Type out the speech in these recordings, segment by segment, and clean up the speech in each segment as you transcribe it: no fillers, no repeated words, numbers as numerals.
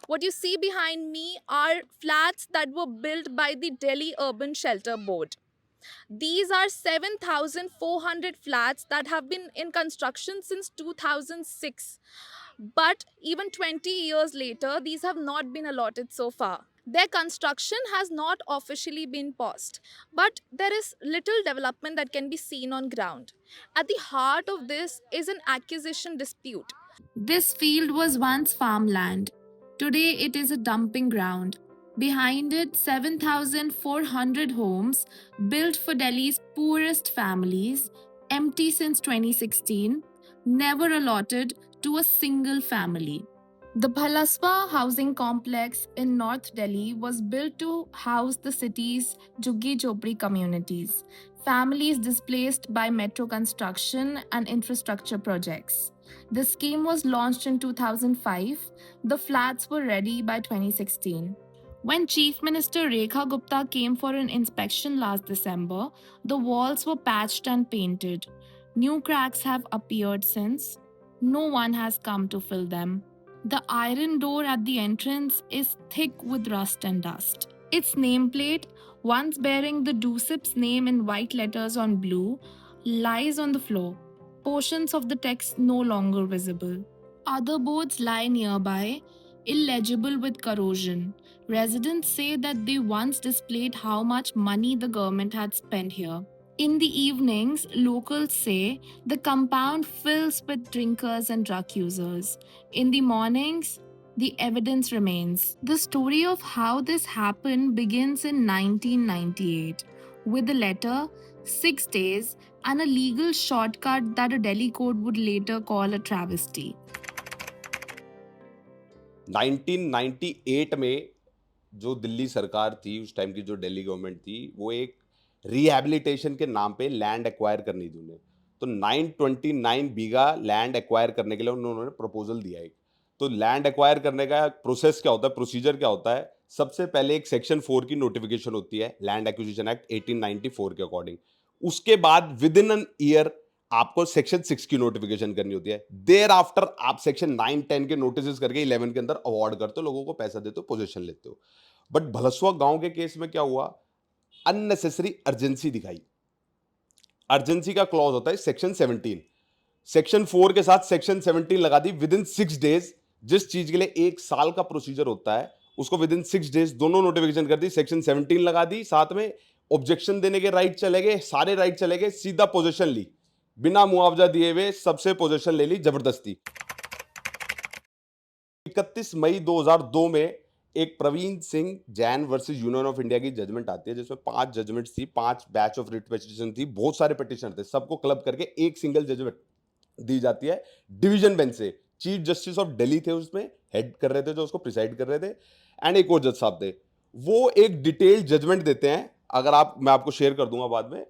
What you see behind me are flats that were built by the Delhi Urban Shelter Board. These are 7,400 flats that have been in construction since 2006. But even 20 years later, these have not been allotted so far. Their construction has not officially been paused, but there is little development that can be seen on ground. At the heart of this is an acquisition dispute. This field was once farmland. Today it is a dumping ground. Behind it, 7,400 homes built for Delhi's poorest families, empty since 2016, never allotted to a single family. The Bhalaswa housing complex in North Delhi was built to house the city's Juggi Chopri communities, families displaced by metro construction and infrastructure projects. The scheme was launched in 2005. The flats were ready by 2016. When Chief Minister Rekha Gupta came for an inspection last December, the walls were patched and painted. New cracks have appeared since. No one has come to fill them. The iron door at the entrance is thick with rust and dust. Its nameplate, once bearing the DUSIP's name in white letters on blue, lies on the floor, portions of the text no longer visible. Other boards lie nearby, illegible with corrosion. Residents say that they once displayed how much money the government had spent here. In the evenings, locals say the compound fills with drinkers and drug users. In the mornings, the evidence remains. The story of how this happened begins in 1998 with a letter, 6 days, and a legal shortcut that a Delhi court would later call a travesty. 1998 में जो दिल्ली सरकार थी, उस time की जो Delhi government थी, वो एक रिहैबिलिटेशन के नाम पे लैंड एक्वायर करनी थी उन्हें। तो 929 बीघा लैंड एक्वायर करने के लिए उन्होंने प्रपोजल दिया एक। तो लैंड एक्वायर करने का प्रोसेस क्या होता है, प्रोसीजर क्या होता है? सबसे पहले एक सेक्शन 4 की नोटिफिकेशन होती है, लैंड एक्विजिशन एक्ट 1894 के अकॉर्डिंग। उसके बाद विद इन एन ईयर आपको सेक्शन 6 की नोटिफिकेशन करनी होती है। देयर आफ्टर आप सेक्शन 9 10 के नोटिस करके 11 के अंदर अवार्ड करते हो, लोगों को पैसा देते हो, पोजीशन लेते हो। बट भलसवा गांव के केस में क्या हुआ, अननेसेसरी अर्जेंसी दिखाई। अर्जेंसी का क्लॉज होता है सेक्शन 17, सेक्शन 4 के साथ सेक्शन 17 लगा दी विद इन 6 डेज। जिस चीज के लिए 1 साल का प्रोसीजर होता है, उसको विद इन 6 डेज दोनों नोटिफिकेशन कर दी, सेक्शन 17 लगा दी, साथ में ऑब्जेक्शन देने के राइट चले गए, सारे राइट चले गए, सीधा पोजीशन ली, बिना मुआवजा दिए हुए सबसे पोजीशन ले ली जबरदस्ती। 31 मई 2002 में एक Praveen Singh Jain versus Union of India की जजमेंट आती है, जिसमें 5 जजमेंट थी, 5 बैच ऑफ रिट पिटीशन थी, बहुत सारे पिटीशन थे, सबको क्लब करके एक सिंगल जजमेंट दी जाती है डिवीजन बेंच से। चीफ जस्टिस ऑफ दिल्ली थे उसमें, हेड कर रहे थे, जो उसको प्रिसाइड कर रहे थे, एंड एक और जज साहब थे। वो एक डिटेल्ड जजमेंट देते हैं, अगर आप, मैं आपको शेयर कर दूंगा बाद में।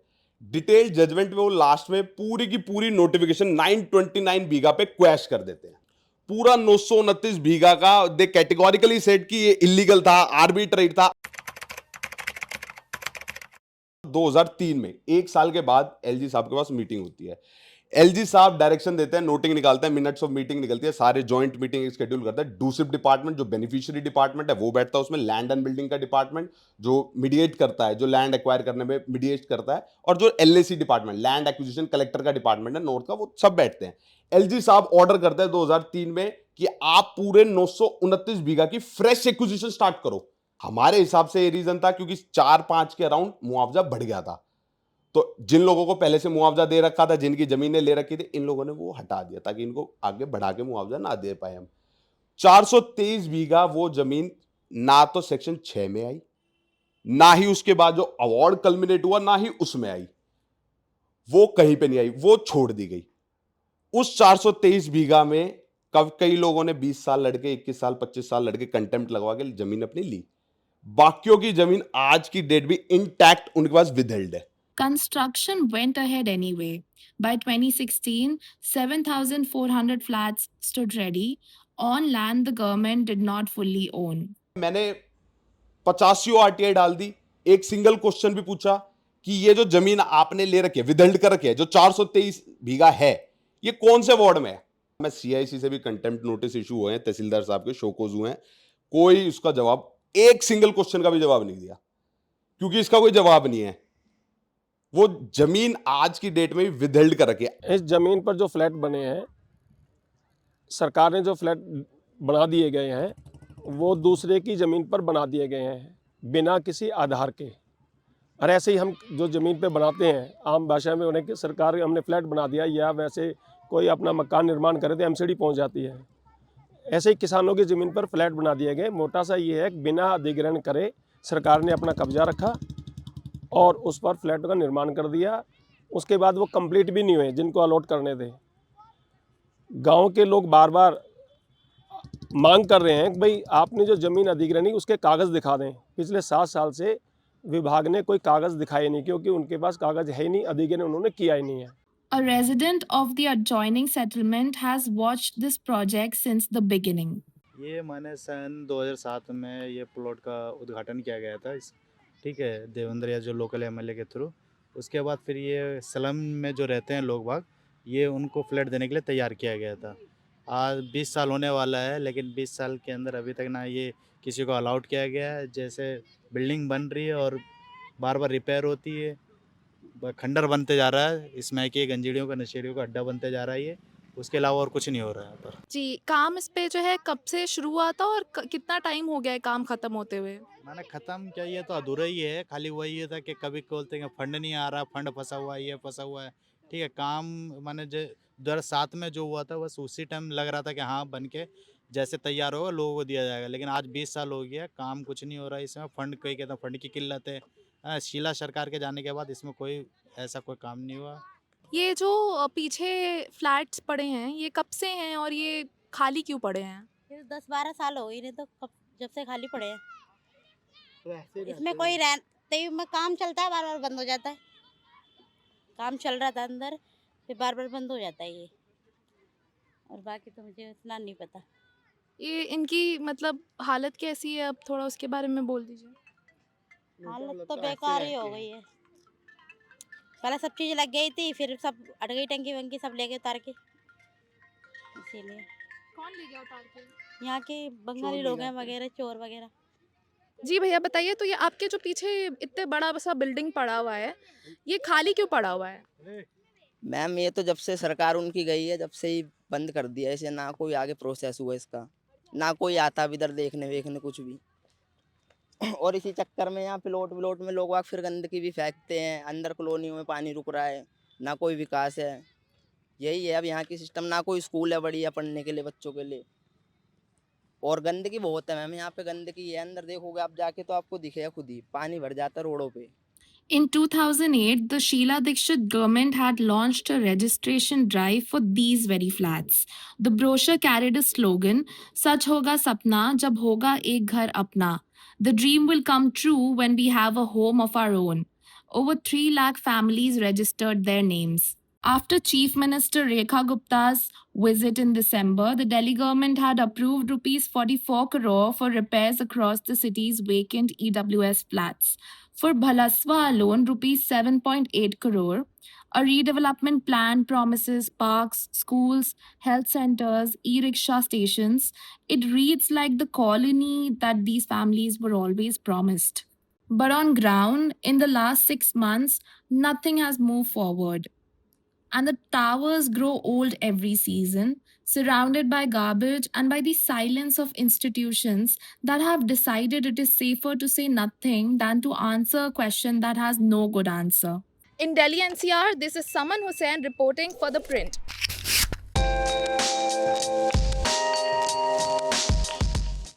डिटेल्ड जजमेंट में वो लास्ट में पूरी की पूरी नोटिफिकेशन 929 बीघा पे क्वैश कर देते हैं। पूरा 929 बीघा का दे कैटेगोरिकली सेट कि ये इलीगल था, आर्बिट्रेट था। 2003 में, एक साल के बाद एलजी साहब के पास मीटिंग होती है। एलजी साहब डायरेक्शन देते हैं, नोटिंग निकालते हैं, मिनट्स ऑफ मीटिंग निकलती है, सारे जॉइंट मीटिंग शेड्यूल करते हैं। डूसिप डिपार्टमेंट जो बेनिफिशियरी डिपार्टमेंट है वो बैठता है उसमें, लैंड एंड बिल्डिंग का डिपार्टमेंट जो मीडिएट करता है, जो लैंड एक्वायर करने में मीडिएट करता है, और जो LAC department, land acquisition collector का डिपार्टमेंट है नॉर्थ का, वो सब बैठते हैं। एलजी साहब ऑर्डर करते हैं 2003 में कि आप पूरे 929 बीघा की फ्रेश एक्विजिशन स्टार्ट करो। हमारे हिसाब से ये रीजन था क्योंकि 4-5 के अराउंड मुआवजा बढ़ गया था। तो जिन लोगों को पहले से मुआवजा दे रखा था, जिनकी जमीनें ले रखी थी, इन लोगों ने वो हटा दिया ताकि इनको आगे बढ़ा के मुआवजा ना दे पाए हम। 423 बीघा वो जमीन ना तो सेक्शन 6 में आई, ना ही उसके बाद जो अवार्ड कल्मिनेट हुआ, ना ही उसमें आई, वो कहीं पे नहीं आई, वो छोड़ दी गई। उस 423 बीघा में कब कई लोगों ने 20 साल लड़के, 21 साल, 25 साल लड़के कंटेम्प्ट लगवा के जमीन अपनी ली। बाकियों की जमीन आज की डेट भी इंटैक्ट उनके पास विदहेल्ड है। Construction went ahead anyway. By 2016, 7,400 flats stood ready on land the government did not fully own. मैंने 85 आरटीआई डाल दी, एक सिंगल क्वेश्चन भी पूछा कि ये जो जमीन आपने ले रखी है, विदहेल्ड कर रखी है, जो 423 बीघा है, ये कौन से वार्ड में है? मैं सीआईसी से भी कंटेम्प्ट नोटिस इशू हुए हैं, तहसीलदार साहब के शोकोज हुए हैं, कोई उसका जवाब, एक सिंगल क्वेश्चन का भी जवाब नहीं दिया, क्योंकि इसका कोई जवाब नहीं है। वो जमीन आज की डेट में भी विदहेल्ड कर रखी है। इस ज़मीन पर जो फ्लैट बने हैं, सरकार ने जो फ्लैट बना दिए गए हैं, वो दूसरे की ज़मीन पर बना दिए गए हैं, बिना किसी आधार के। और ऐसे ही हम जो ज़मीन पे बनाते हैं, आम भाषा में उन्हें कि सरकार हमने फ्लैट बना दिया, या वैसे कोई अपना मकान निर्माण करे तो एमसीडी पहुंच जाती है। ऐसे ही किसानों की ज़मीन पर फ्लैट बना दिए गए। मोटा सा ये है कि बिना अधिग्रहण करे सरकार ने अपना कब्जा रखा और उस पर फ्लैट का निर्माण कर दिया। उसके बाद वो कंप्लीट भी नहीं हुए जिनको अलॉट करने थे। गांव के लोग बार बार मांग कर रहे हैं कि भाई आपने जो ज़मीन अधिग्रहण की उसके कागज़ दिखा दें। पिछले 7 साल से विभाग ने कोई कागज़ दिखाए नहीं, क्योंकि उनके पास कागज़ है ही नहीं, अधिग्रहण उन्होंने किया ही नहीं है। A resident of the adjoining settlement has watched this project since the beginning. ये मैंने सन 2007 में ये प्लॉट का उद्घाटन किया गया था ठीक है, देवेंद्र या जो लोकल एमएलए के थ्रू। उसके बाद फिर ये स्लम में जो रहते हैं लोग बाग, ये उनको फ्लैट देने के लिए तैयार किया गया था। आज 20 साल होने वाला है, लेकिन 20 साल के अंदर अभी तक ना ये किसी को अलाउड किया गया है। जैसे बिल्डिंग बन रही है और बार बार रिपेयर होती है, खंडर बनते जा रहा है, इसमें कि गंजीड़ियों का नशेड़ियों का अड्डा बनते जा रहा है ये। उसके अलावा और कुछ नहीं हो रहा है यहाँ पर। जी, काम इस पे जो है कब से शुरू हुआ था और कितना टाइम हो गया है काम खत्म होते हुए? मैंने ख़त्म किया, ये तो अधूरा ही है। खाली वही ये था कि कभी बोलते हैं फंड नहीं आ रहा, फंड फंसा हुआ है, ये फंसा हुआ है। ठीक है, काम मैंने जो 2007 में जो हुआ था बस उसी टाइम लग रहा था कि हाँ बन के जैसे तैयार होगा लोगों को दिया जाएगा। लेकिन आज 20 साल हो गया, काम कुछ नहीं हो रहा है इसमें। फंड कोई कहता फंड की किल्लत है। शीला सरकार के जाने के बाद इसमें कोई ऐसा कोई काम नहीं हुआ। ये जो पीछे फ्लैट्स पड़े हैं, ये कब से हैं और ये खाली क्यों पड़े हैं? फिर 10-12 साल हो गए, नहीं तो कब जब से खाली पड़े हैं। इसमें कोई रहते ही में काम चलता है, बार बार बंद हो जाता है। काम चल रहा था अंदर, फिर बार बार बंद हो जाता है ये। और बाकी तो मुझे इतना नहीं पता। ये इनकी मतलब हालत कैसी है, अब थोड़ा उसके बारे में बोल दीजिए। हालत तो बेकार ही हो गई है। पहले सब चीज़ लग गई थी, फिर सब अट गई, टंकी वंकी सब ले गए उतार के। इसीलिए कौन ले गया उतार के? यहाँ के बंगाली लोग हैं वगैरह, चोर वगैरह। जी भैया बताइए, तो ये आपके जो पीछे इतने बड़ा सा बिल्डिंग पड़ा हुआ है, ये खाली क्यों पड़ा हुआ है? मैम ये तो जब से सरकार उनकी गई है, जब से ही बंद कर दिया है इसे। ना कोई आगे प्रोसेस हुआ इसका, ना कोई आता भी इधर देखने वेखने कुछ भी। और इसी चक्कर में यहाँ प्लॉट में लोग वाग फिर गंदगी भी फेंकते हैं, अंदर कॉलोनियों में पानी रुक रहा है, ना कोई विकास है। यही है अब यहाँ की सिस्टम। ना कोई स्कूल है बढ़िया पढ़ने के लिए बच्चों के लिए, और गंदगी बहुत है मैम। यहाँ पे गंदगी है, अंदर देखोगे आप जाके तो आपको दिखेगा खुद ही, पानी भर जाता है रोडों पे। In 2008, the Sheila Dikshit government had launched a registration drive for these very flats. The brochure carried a slogan, "Sach hoga sapna jab hoga ek ghar apna." The dream will come true when we have a home of our own. Over 3 lakh families registered their names. After Chief Minister Rekha Gupta's visit in December, the Delhi government had approved rupees 44 crore for repairs across the city's vacant EWS flats. For Bhalaswa alone, rupees 7.8 crore. A redevelopment plan promises parks, schools, health centers, e-rickshaw stations. It reads like the colony that these families were always promised. But on ground, in the last 6 months, nothing has moved forward. And the towers grow old every season, surrounded by garbage and by the silence of institutions that have decided it is safer to say nothing than to answer a question that has no good answer. In Delhi NCR, this is Saman Hussain reporting for The Print.